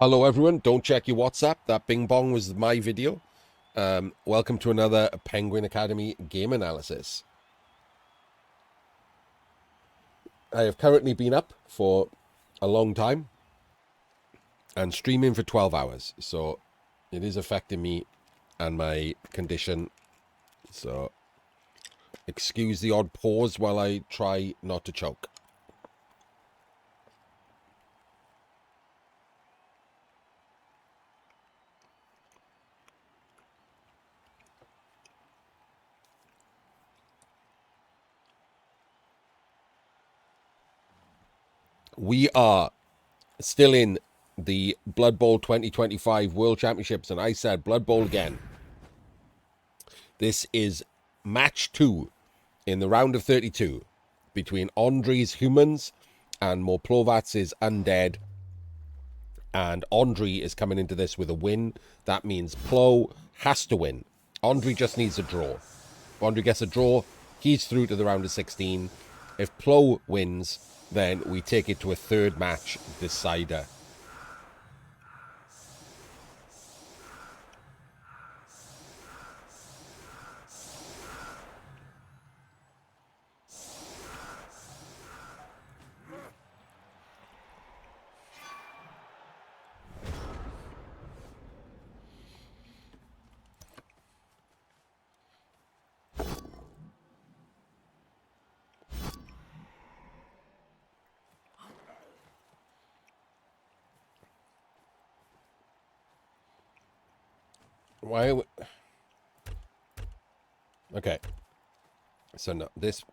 Hello everyone, don't check your WhatsApp. That bing bong was my video. Welcome to another Penguin Academy game analysis. I have currently been up for a long time and streaming for 12 hours. So it is affecting me and my condition. So excuse the odd pause while I try not to choke. We are still in the Blood Bowl 2025 World Championships, and I said Blood Bowl again. This is match 2 in the round of 32 between Andriy's humans and Moreplovac's undead. And Andriy is coming into this with a win. That means Plo has to win. Andriy just needs a draw. If Andriy gets a draw, he's through to the round of 16. If Plo wins, then we take it to a third match decider. Why? Okay. So no, this.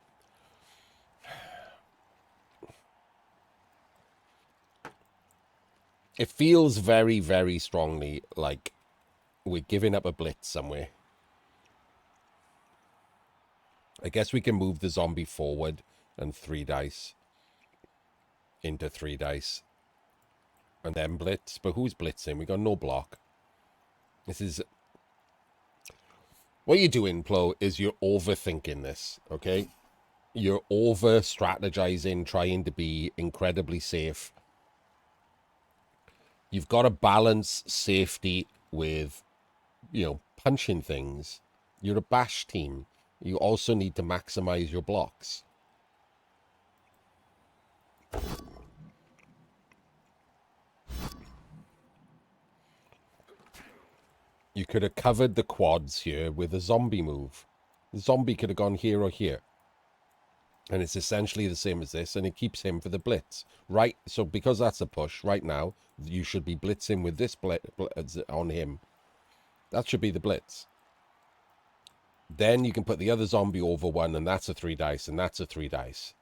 It feels very, very strongly like we're giving up a blitz somewhere. I guess we can move the zombie forward and 3 dice into 3 dice and then blitz. But who's blitzing? We got no block. This is... What you're doing, Plo, is you're overthinking this, okay? You're over-strategizing, trying to be incredibly safe. You've got to balance safety with, punching things. You're a bash team. You also need to maximize your blocks. You could have covered the quads here with a zombie move. The zombie could have gone here or here. And it's essentially the same as this, and it keeps him for the blitz. Right, so because that's a push, right now, you should be blitzing with this blitz on him. That should be the blitz. Then you can put the other zombie over one, and that's a 3 dice, and that's a 3 dice.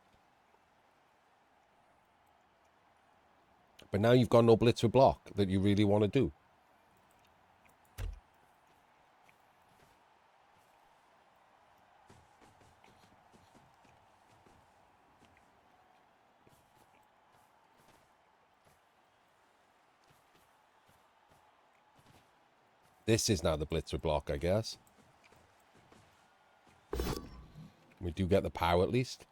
But now you've got no blitz or block that you really want to do. This is now the blitzer block, I guess. We do get the power at least.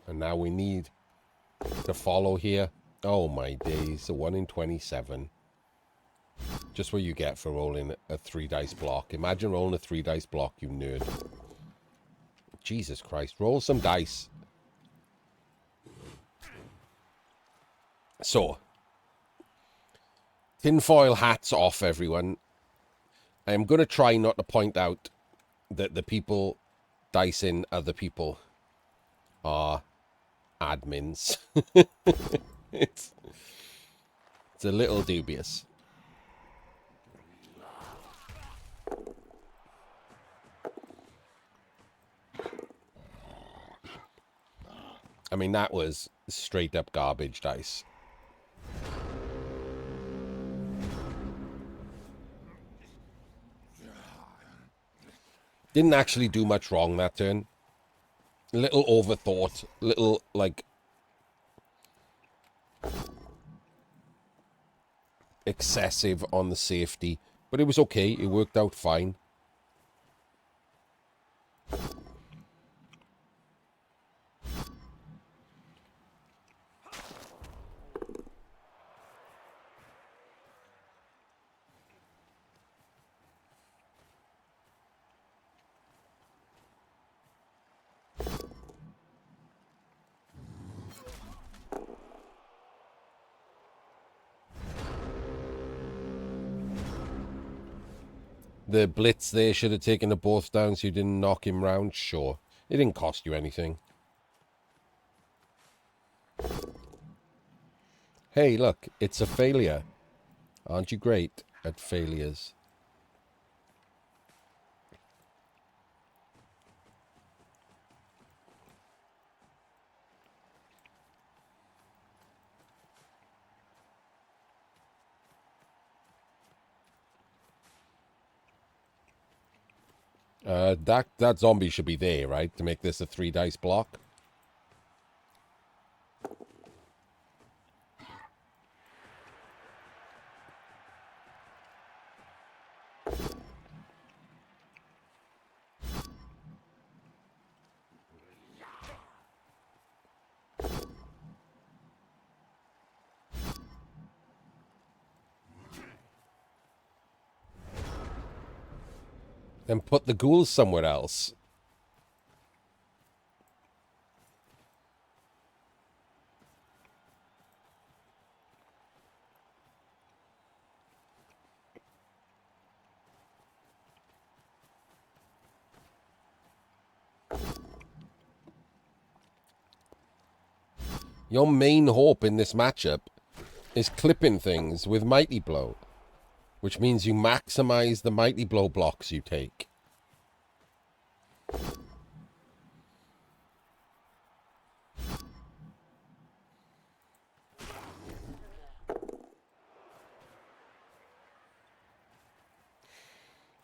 And now we need to follow here. Oh my days, a 1 in 27. Just what you get for rolling a 3 dice block. Imagine rolling a 3 dice block, you nerd. Jesus Christ, roll some dice. So, tinfoil hats off, everyone. I am going to try not to point out that the people dicing other people are admins. It's a little dubious. I mean, that was straight up garbage dice. Didn't actually do much wrong that turn. Little overthought. Little, like... excessive on the safety. But it was okay. It worked out fine. The blitz there should have taken them both down so you didn't knock him round. Sure. It didn't cost you anything. Hey, look, it's a failure. Aren't you great at failures? That zombie should be there, right? To make this a 3 dice block. Then put the ghouls somewhere else. Your main hope in this matchup is clipping things with Mighty Blow, which means you maximize the Mighty Blow blocks you take.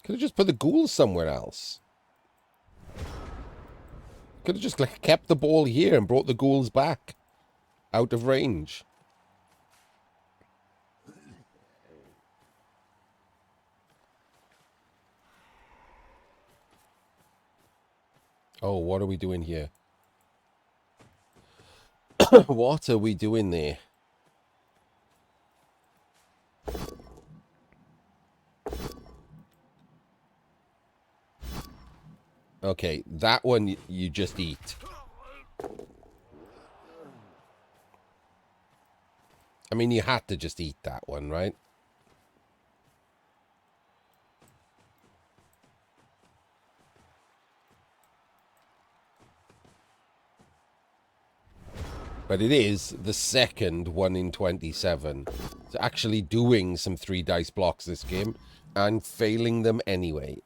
Could have just put the ghouls somewhere else. Could have just kept the ball here and brought the ghouls back. Out of range. Oh, what are we doing here? What are we doing there? Okay, that one you just eat. I mean, you had to just eat that one, right? But it is the second 1 in 27. It's actually doing some 3 dice blocks this game and failing them anyway.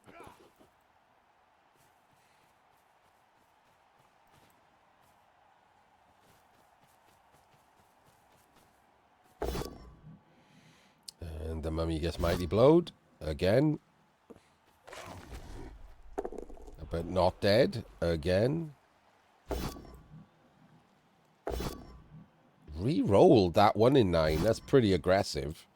And the mummy gets mighty blowed again. But not dead again. Re-rolled that 1 in 9. That's pretty aggressive.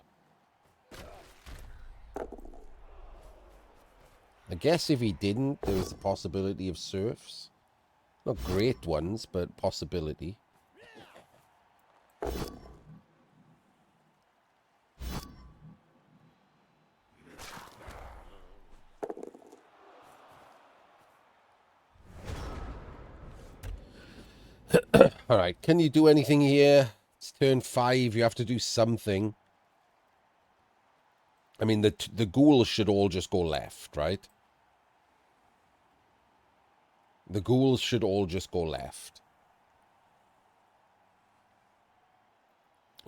I guess if he didn't, there was the possibility of surfs. Not great ones, but possibility. Alright, can you do anything here? It's turn 5, you have to do something. I mean, the ghouls should all just go left, right? The ghouls should all just go left.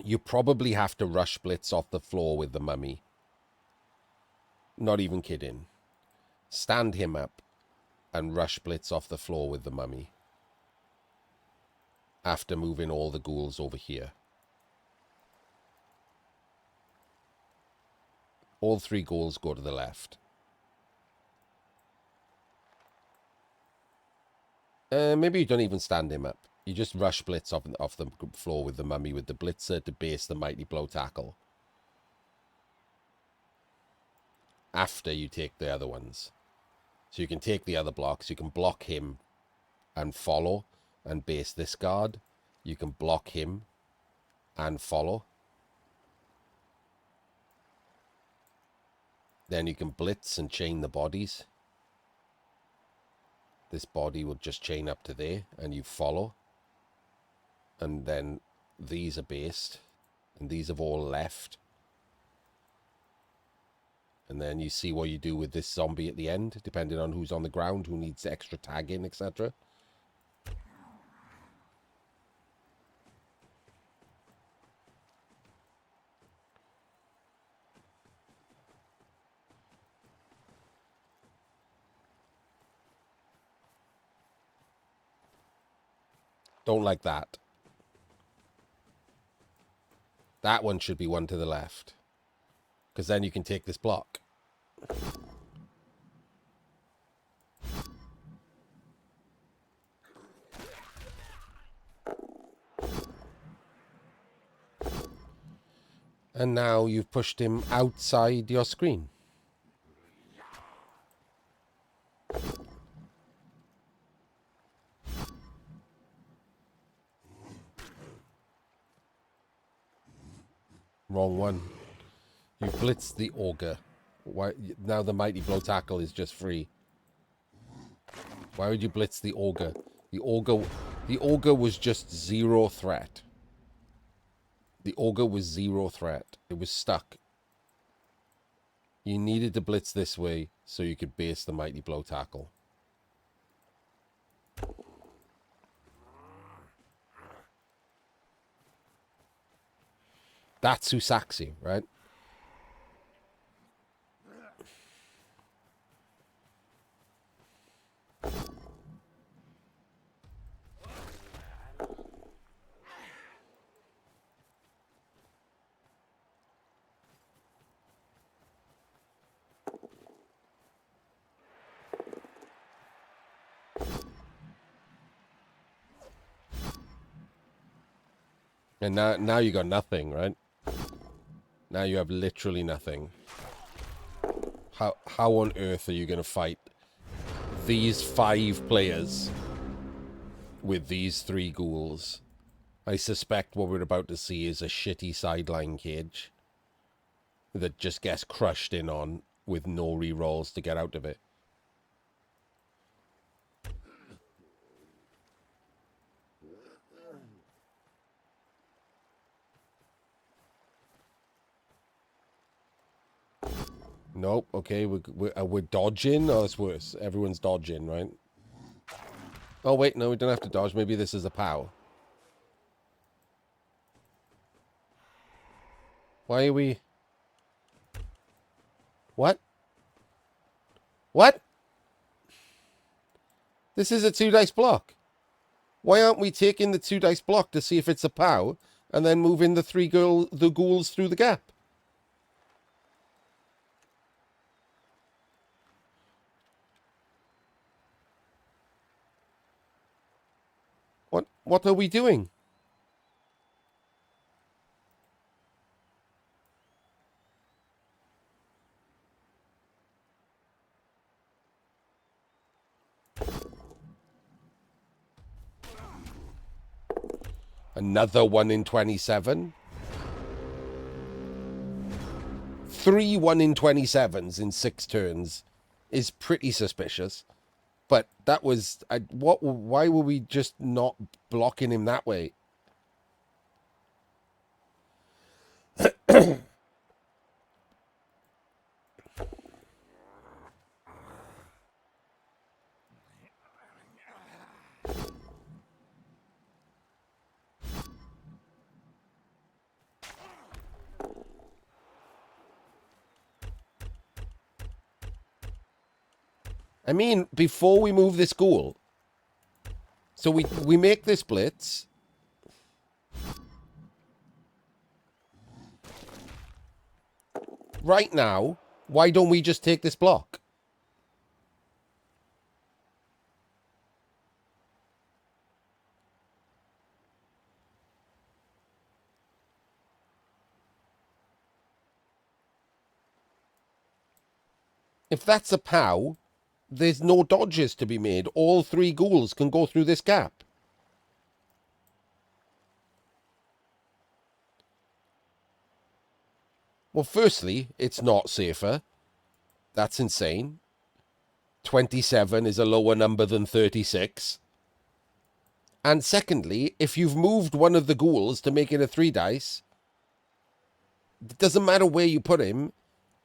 You probably have to rush blitz off the floor with the mummy. Not even kidding. Stand him up and rush blitz off the floor with the mummy. After moving all the ghouls over here. All 3 ghouls go to the left. Maybe you don't even stand him up. You just rush blitz off the floor with the mummy with the blitzer to base the mighty blow tackle. After you take the other ones. So you can take the other blocks. You can block him and follow and base this guard. You can block him and follow. Then you can blitz and chain the bodies. This body will just chain up to there and you follow. And then these are based. And these have all left. And then you see what you do with this zombie at the end, depending on who's on the ground, who needs extra tagging, etc. Don't like that. That one should be one to the left. Because then you can take this block. And now you've pushed him outside your screen. Wrong one. You blitzed the auger. Why now the mighty blow tackle is just free? Why would you blitz the auger? The auger was just zero threat. The auger was zero threat. It was stuck. You needed to blitz this way so you could base the mighty blow tackle. That's Susaxi, right? And now you got nothing, right? Now you have literally nothing. How on earth are you going to fight these 5 players with these 3 ghouls? I suspect what we're about to see is a shitty sideline cage that just gets crushed in on with no rerolls to get out of it. Nope. Okay, we're dodging. Oh, that's worse. Everyone's dodging, right? Oh wait, no, we don't have to dodge. Maybe this is a POW. Why are we? What? What? This is a 2-dice block. Why aren't we taking the 2-dice block to see if it's a POW and then moving the ghouls through the gap? What are we doing? Another 1 in 27. 3 1 in 27s in 6 turns is pretty suspicious. But that was why were we just not blocking him that way? I mean, before we move this ghoul, so we make this blitz. Right now, why don't we just take this block? If that's a POW, there's no dodges to be made. All 3 ghouls can go through this gap. Well, firstly, it's not safer. That's insane. 27 is a lower number than 36. And secondly, if you've moved one of the ghouls to make it a 3-dice, it doesn't matter where you put him.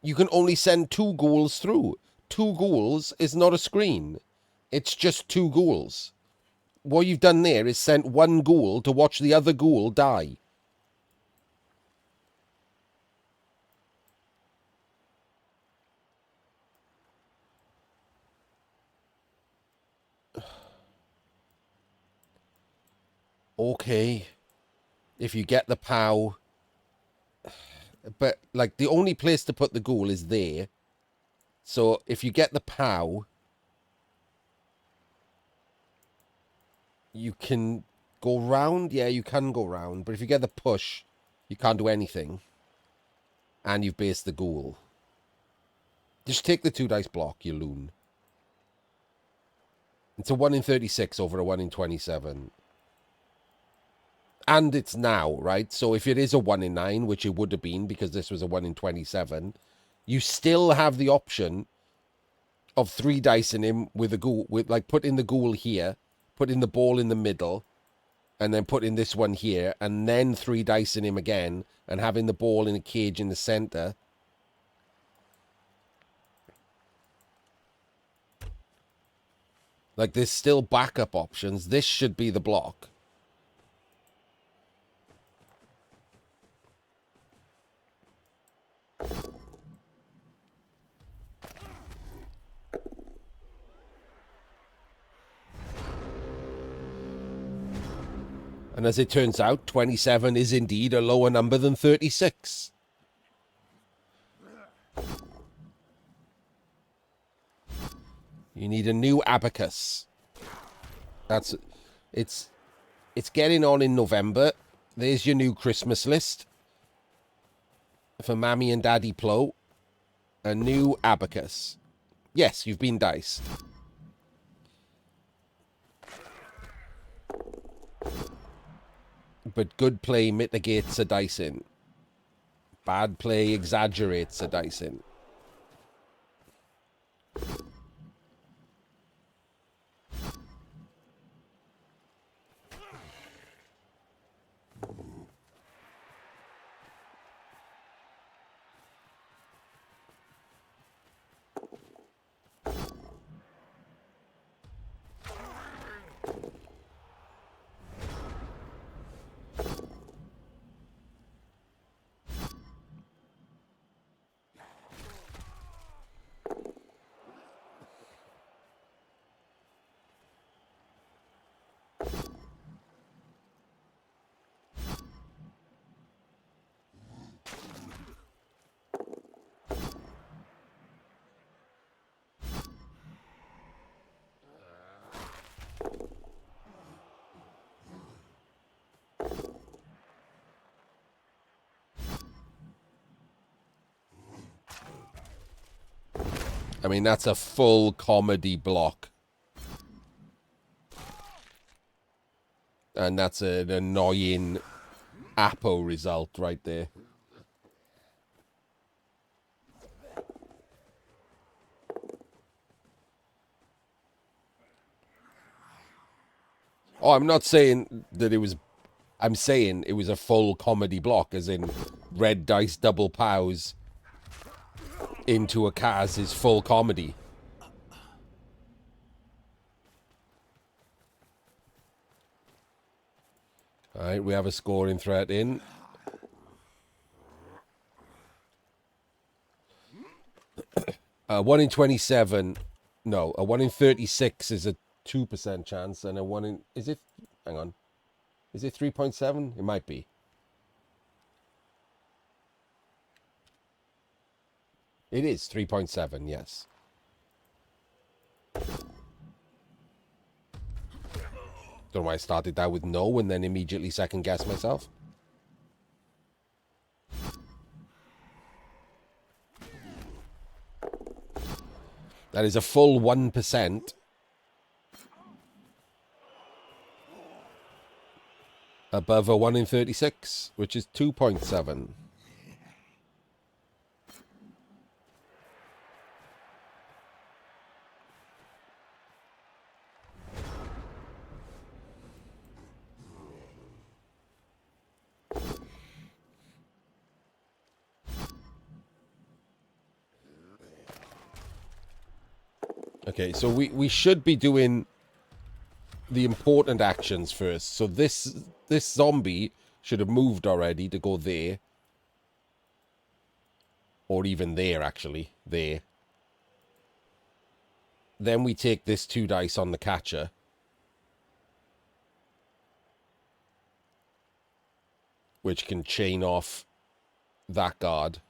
You can only send 2 ghouls through. 2 ghouls is not a screen. It's just 2 ghouls. What you've done there is sent 1 ghoul to watch the other ghoul die. Okay. If you get the POW. But, like, the only place to put the ghoul is there. So, if you get the POW, you can go round. Yeah, you can go round. But if you get the push, you can't do anything. And you've based the ghoul. Just take the 2 dice block, you loon. It's a 1 in 36 over a 1 in 27. And it's now, right? So if it is a 1 in 9, which it would have been because this was a 1 in 27, you still have the option of 3 dice in him with a ghoul, with like putting the ghoul here, putting the ball in the middle, and then putting this one here, and then 3 dice in him again, and having the ball in a cage in the center. Like, there's still backup options. This should be the block. And as it turns out, 27 is indeed a lower number than 36. You need a new abacus. It's getting on in November. There's your new Christmas list. For Mammy and Daddy Plo. A new abacus. Yes, you've been diced. But good play mitigates a dicing. Bad play exaggerates a dicing. I mean, that's a full comedy block. And that's an annoying Apo result right there. Oh, I'm not saying that it was... I'm saying it was a full comedy block, as in red dice double POWs into a Kaz is full comedy. Alright, we have a scoring threat in. A 1 in 27... No, a 1 in 36 is a 2% chance, and a 1 in... Is it... Hang on. Is it 3.7? It might be. It is 3.7, yes. Don't know why I started that with no and then immediately second guess myself. That is a full 1% above a 1 in 36, which is 2.7. Okay, so we should be doing the important actions first. So this zombie should have moved already to go there. Or even there, actually. There. Then we take this 2 dice on the catcher. Which can chain off that guard.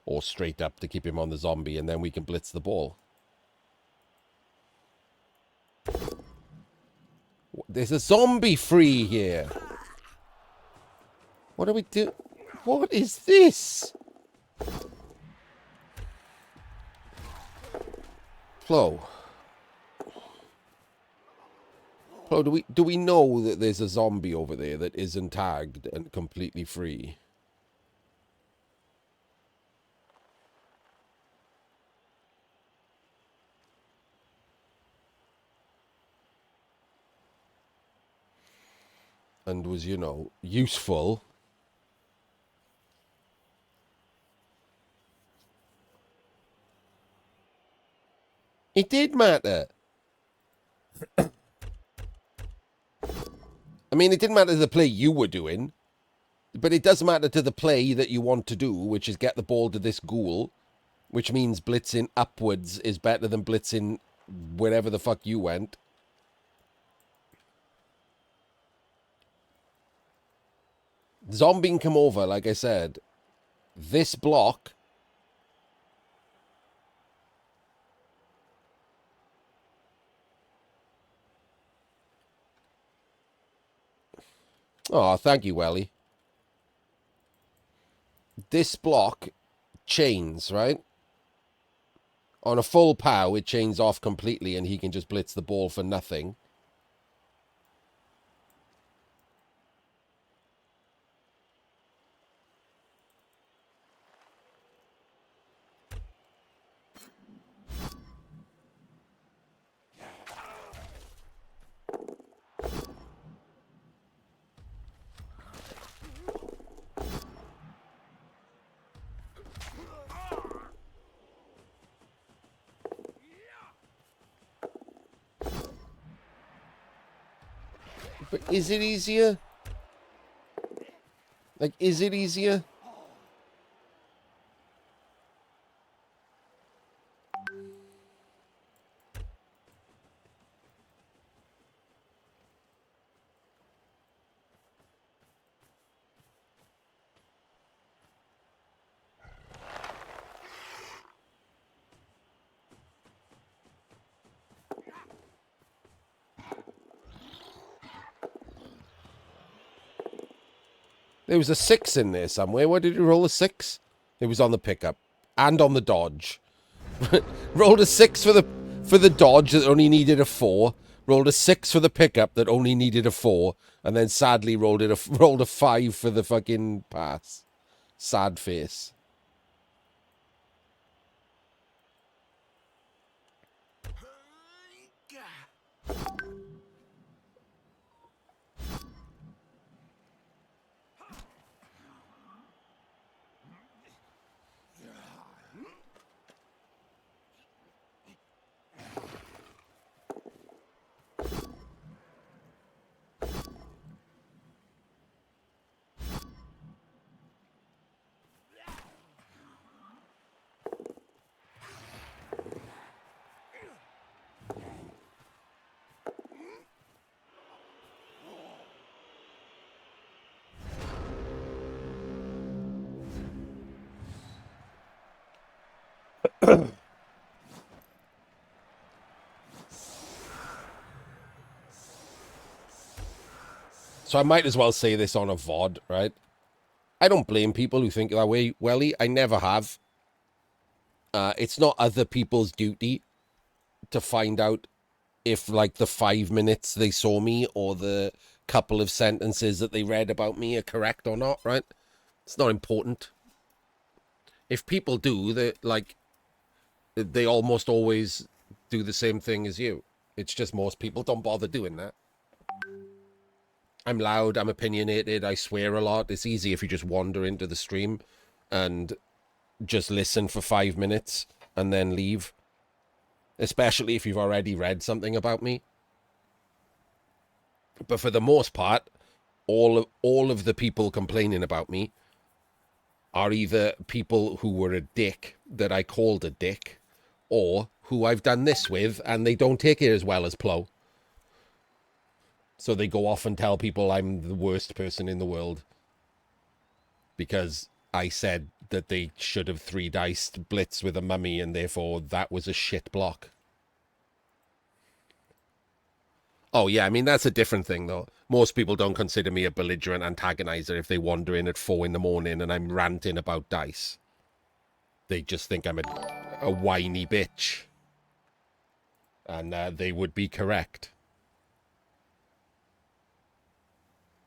Or straight up to keep him on the zombie. And then we can blitz the ball. There's a zombie free here. What do we do? What is this? Flo. Flo, do we know that there's a zombie over there that isn't tagged and completely free? And was, you know, useful. It did matter. I mean, it didn't matter to the play you were doing, but it does matter to the play that you want to do, which is get the ball to this ghoul, which means blitzing upwards is better than blitzing wherever the fuck you went. Zombie come over, like I said. This block. Oh, thank you, Welly. This block chains, right? On a full pow, it chains off completely and he can just blitz the ball for nothing. But is it easier? Like, is it easier? There was a 6 in there somewhere. Where did you roll a 6? It was on the pickup. And on the dodge. Rolled a 6 for the dodge that only needed a 4. Rolled a 6 for the pickup that only needed a 4. And then sadly rolled a 5 for the fucking pass. Sad face. So I might as well say this on a VOD, right? I don't blame people who think that way, Welly. I never have. It's not other people's duty to find out if, like, the 5 minutes they saw me or the couple of sentences that they read about me are correct or not, right? It's not important. If people do, they almost always do the same thing as you. It's just most people don't bother doing that. I'm loud, I'm opinionated, I swear a lot. It's easy if you just wander into the stream and just listen for 5 minutes and then leave. especially if you've already read something about me. But for the most part, all of the people complaining about me are either people who were a dick that I called a dick, or who I've done this with and they don't take it as well as Plo. So they go off and tell people I'm the worst person in the world because I said that they should have 3-diced Blitz with a mummy and therefore that was a shit block. Oh, yeah, I mean, that's a different thing, though. Most people don't consider me a belligerent antagonizer if they wander in at 4 in the morning and I'm ranting about dice. They just think I'm a whiny bitch. And they would be correct.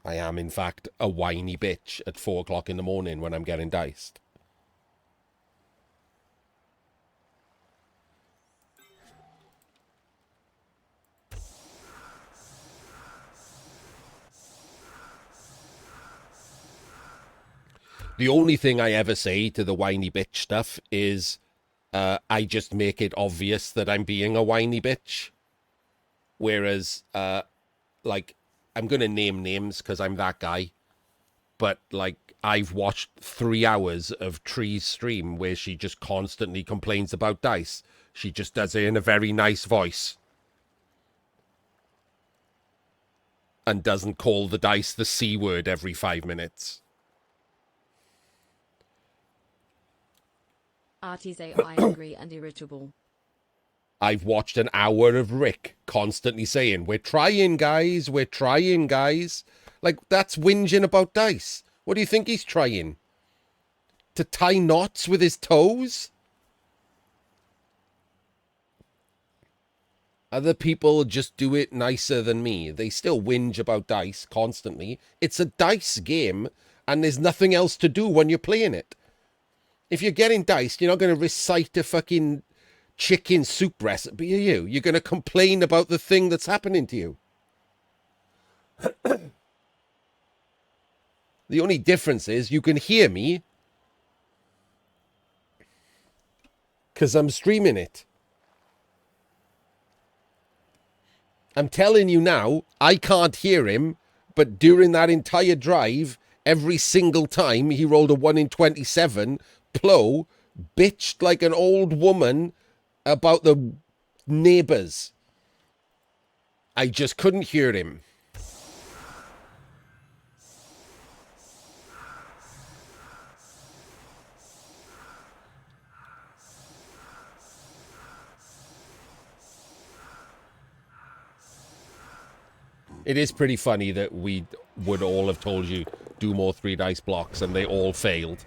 I am, in fact, a whiny bitch at 4 o'clock in the morning when I'm getting diced. The only thing I ever say to the whiny bitch stuff is I just make it obvious that I'm being a whiny bitch. Whereas, like, I'm going to name names because I'm that guy. But, like, I've watched 3 hours of Tree's stream where she just constantly complains about dice. She just does it in a very nice voice. And doesn't call the dice the C word every 5 minutes. Arties are angry and irritable. I've watched an hour of Rick constantly saying, we're trying, guys, we're trying, guys. Like, that's whinging about dice. What do you think he's trying? To tie knots with his toes? Other people just do it nicer than me. They still whinge about dice constantly. It's a dice game, and there's nothing else to do when you're playing it. If you're getting diced, you're not going to recite a fucking chicken soup recipe, are you? You're going to complain about the thing that's happening to you. The only difference is you can hear me because I'm streaming it. I'm telling you now, I can't hear him, but during that entire drive, every single time he rolled a 1 in 27, Plo bitched like an old woman about the neighbors. I just couldn't hear him. It is pretty funny that we would all have told you do more 3-dice blocks and they all failed.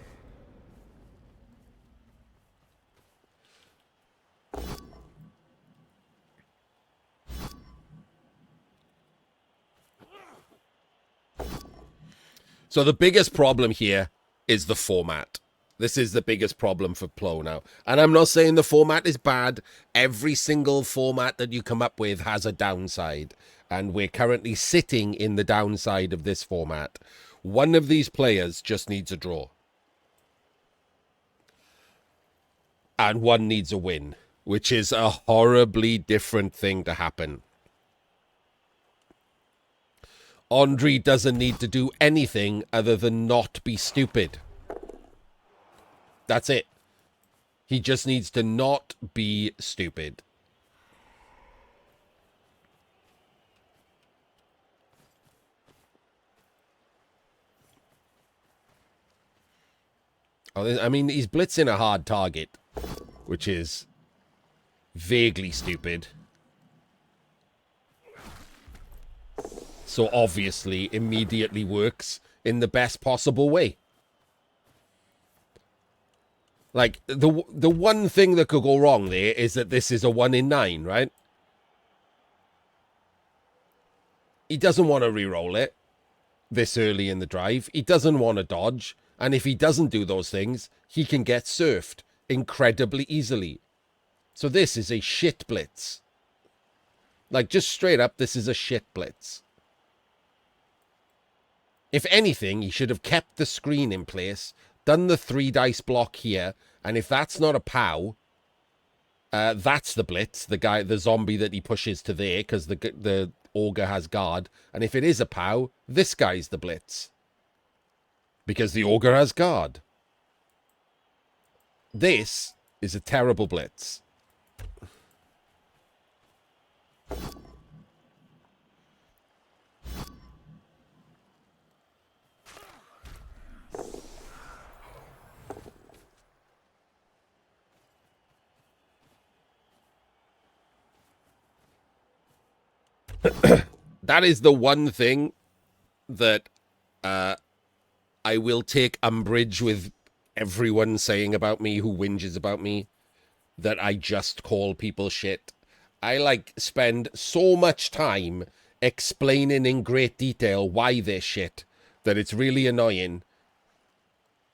So the biggest problem here is the format. This is the biggest problem for Plo now. And I'm not saying the format is bad. Every single format that you come up with has a downside. And we're currently sitting in the downside of this format. One of these players just needs a draw. And one needs a win, which is a horribly different thing to happen. Andriy doesn't need to do anything other than not be stupid. That's it. He just needs to not be stupid. I mean, he's blitzing a hard target, which is vaguely stupid. So obviously immediately works in the best possible way. Like, the one thing that could go wrong there is that this is a 1 in 9, right? He doesn't want to re-roll it this early in the drive. He doesn't want to dodge. And if he doesn't do those things, he can get surfed incredibly easily. So this is a shit blitz. Like, just straight up, this is a shit blitz. If anything, he should have kept the screen in place, done the 3-dice block here, and if that's not a POW, That's the Blitz, the zombie that he pushes to there, because the ogre has guard. And if it is a POW, this guy's the Blitz, because the ogre has guard. This is a terrible Blitz. That is the one thing that I will take umbrage with everyone saying about me who whinges about me, that I just call people shit. I spend so much time explaining in great detail why they're shit that it's really annoying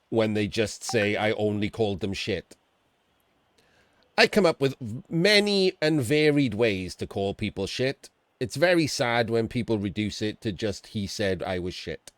when they just say I only called them shit. I come up with many and varied ways to call people shit. It's very sad when people reduce it to just he said I was shit.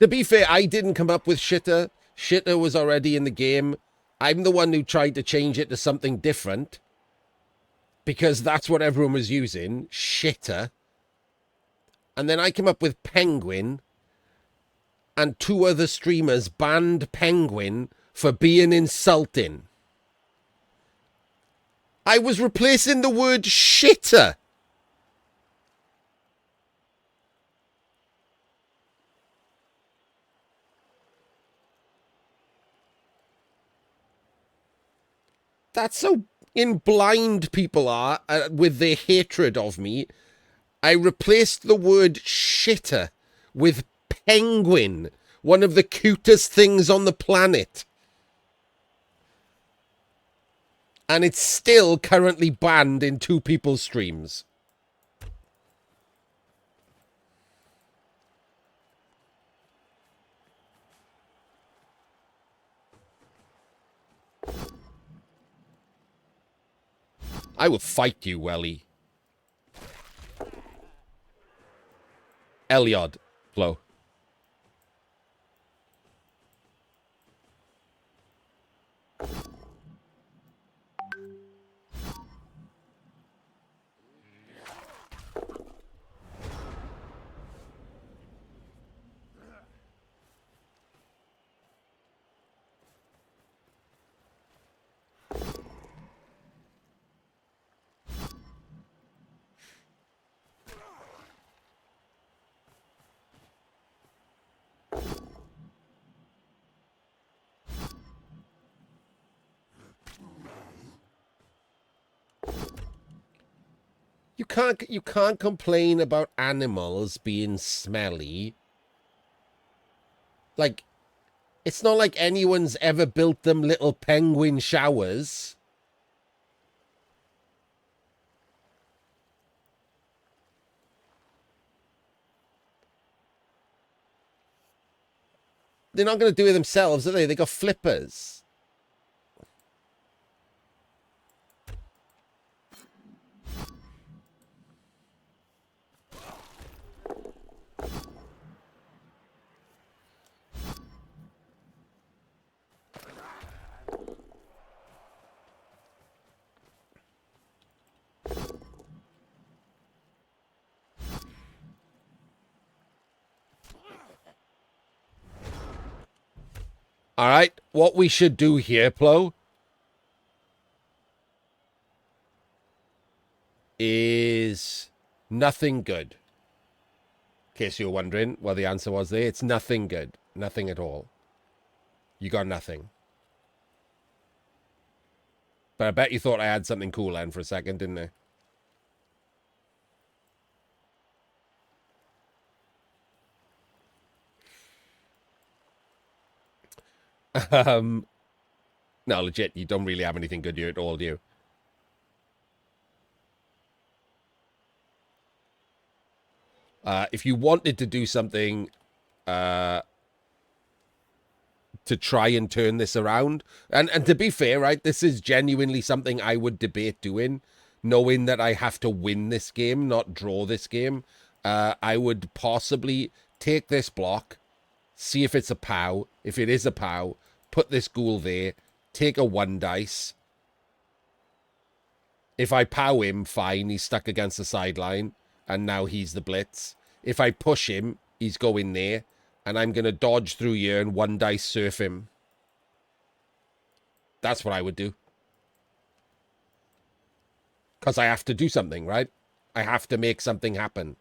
To be fair, I didn't come up with shitter. Shitter was already in the game. I'm the one who tried to change it to something different, because that's what everyone was using, shitter. And then I came up with penguin, and 2 other streamers banned penguin for being insulting. I was replacing the word shitter. That's how blind people are with their hatred of me. I replaced the word shitter with penguin, one of the cutest things on the planet. And it's still currently banned in 2 people's streams. I will fight you, Welly. Eliod, Flo. You can't complain about animals being smelly. Like, it's not like anyone's ever built them little penguin showers. They're not going to do it themselves, are they? They got flippers. All right, what we should do here, Plo, is nothing good. In case you were wondering, well, the answer was there. It's nothing good. Nothing at all. You got nothing. But I bet you thought I had something cool then for a second, didn't I? No, legit, you don't really have anything good here at all, do you? If you wanted to do something to try and turn this around. And to be fair, right, this is genuinely something I would debate doing, knowing that I have to win this game, not draw this game. I would possibly take this block, see if it's a POW. If it is a POW, put this ghoul there, take a 1 dice. If I POW him, fine, he's stuck against the sideline, and now he's the blitz. If I push him, he's going there, and I'm going to dodge through here and 1 dice surf him. That's what I would do. Because I have to do something, right? I have to make something happen.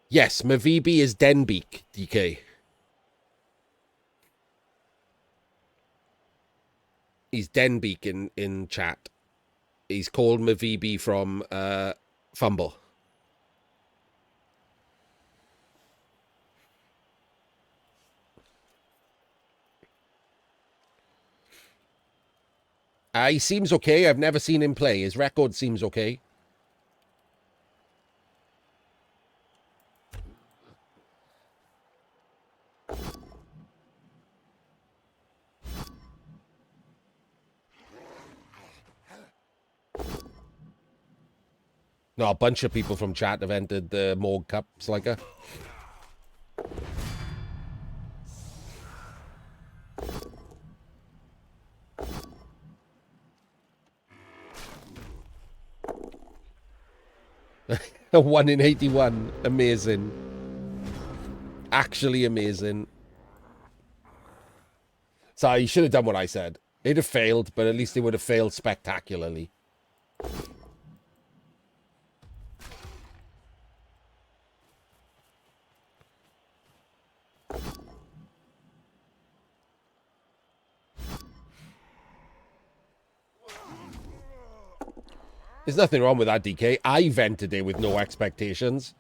Yes, Mavibi is Denbeak, DK. He's Denbeak in chat. He's called Mavibi from Fumble. He seems okay. I've never seen him play. His record seems okay. No, a bunch of people from chat have entered the Morg Cups, like a... A 1 in 81. Amazing. Actually amazing. So you should have done what I said. They'd have failed, but at least they would have failed spectacularly. There's nothing wrong with that, DK. I vented it with no expectations.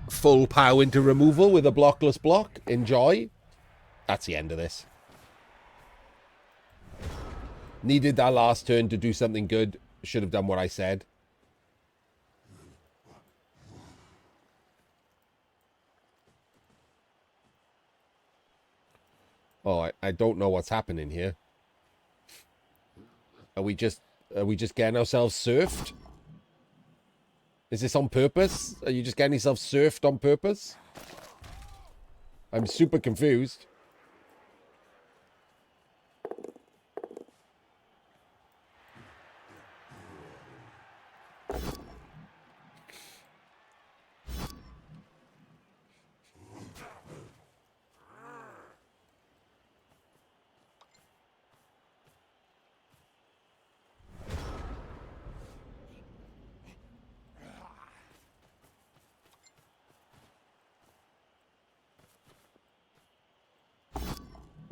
Full pow into removal with a blockless block. Enjoy. That's the end of this. Needed that last turn to do something good. Should have done what I said. Oh, I don't know what's happening here. Are we just getting ourselves surfed? Is this on purpose? Are you just getting yourself surfed on purpose? I'm super confused.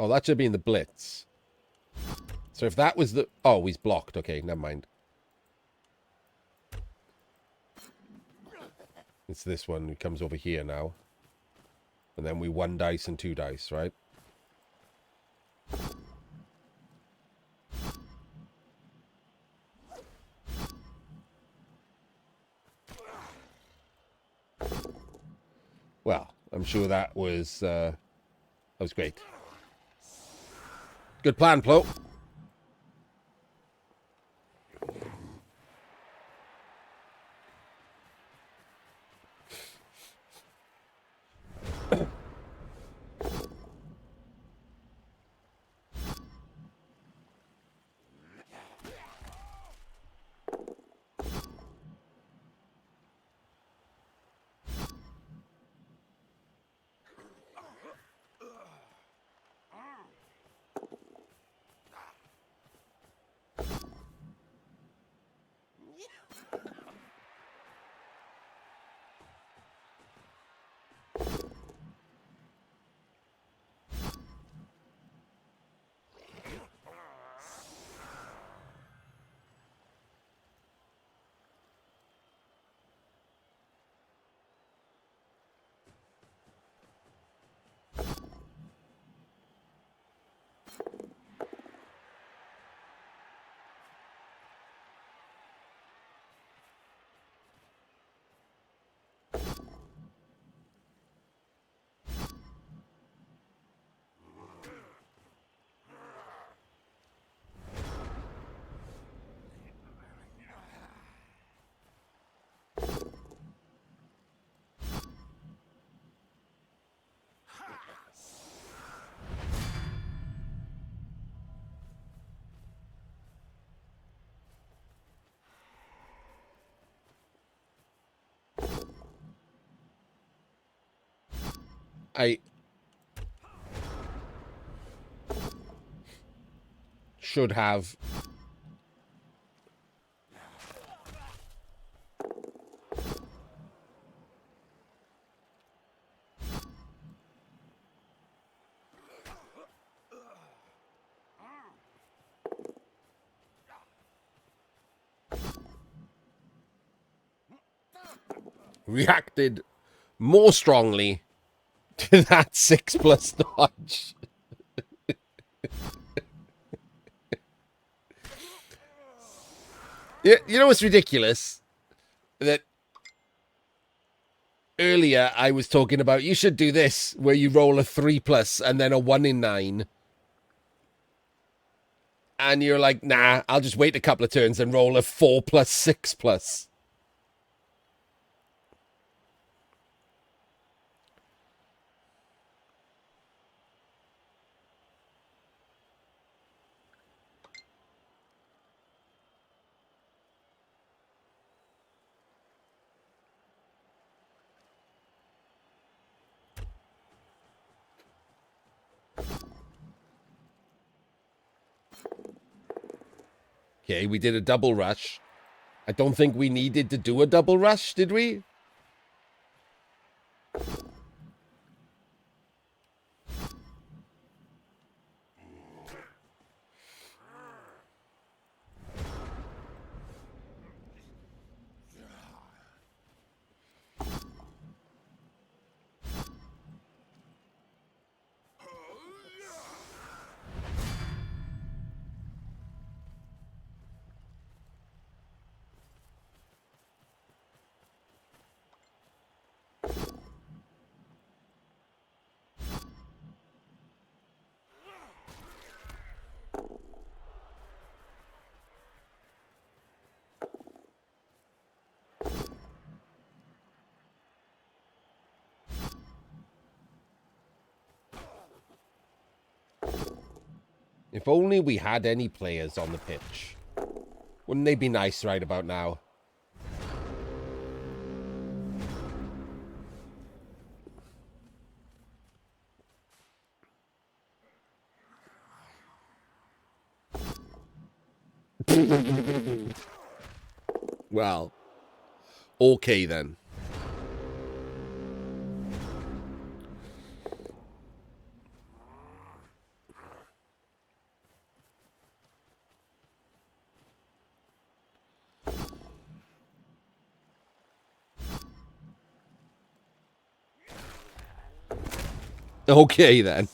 Oh, that should be in the blitz. So if that was the... Oh, he's blocked. Okay, never mind. It's this one who comes over here now. And then we 1 dice and 2 dice, right? Well, I'm sure that was great. Good plan, Plo. I should have reacted more strongly to that 6+ dodge. Yeah, you know what's ridiculous? That earlier I was talking about you should do this where you roll a 3+ and then a 1 in 9. And you're like, nah, I'll just wait a couple of turns and roll a 4+, 6+. Okay, we did a double rush. I don't think we needed to do a double rush, did we? If only we had any players on the pitch. Wouldn't they be nice right about now? Well, okay then. Okay then.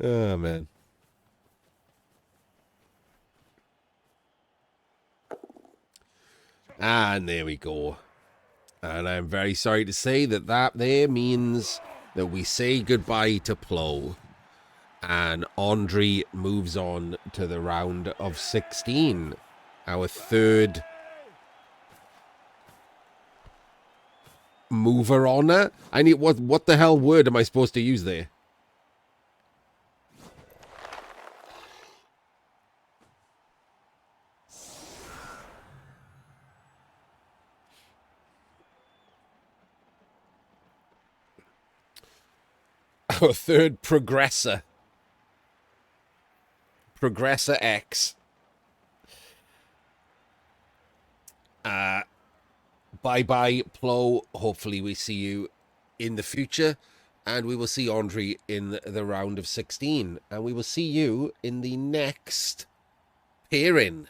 Oh man. And there we go. And I'm very sorry to say that there means that we say goodbye to Plo. And Andriy moves on to the round of 16. Our third mover honor. I need what the hell word am I supposed to use there? Our third progressor. Progressor X. Bye-bye, Plo. Hopefully we see you in the future. And we will see Andriy in the round of 16. And we will see you in the next pairing.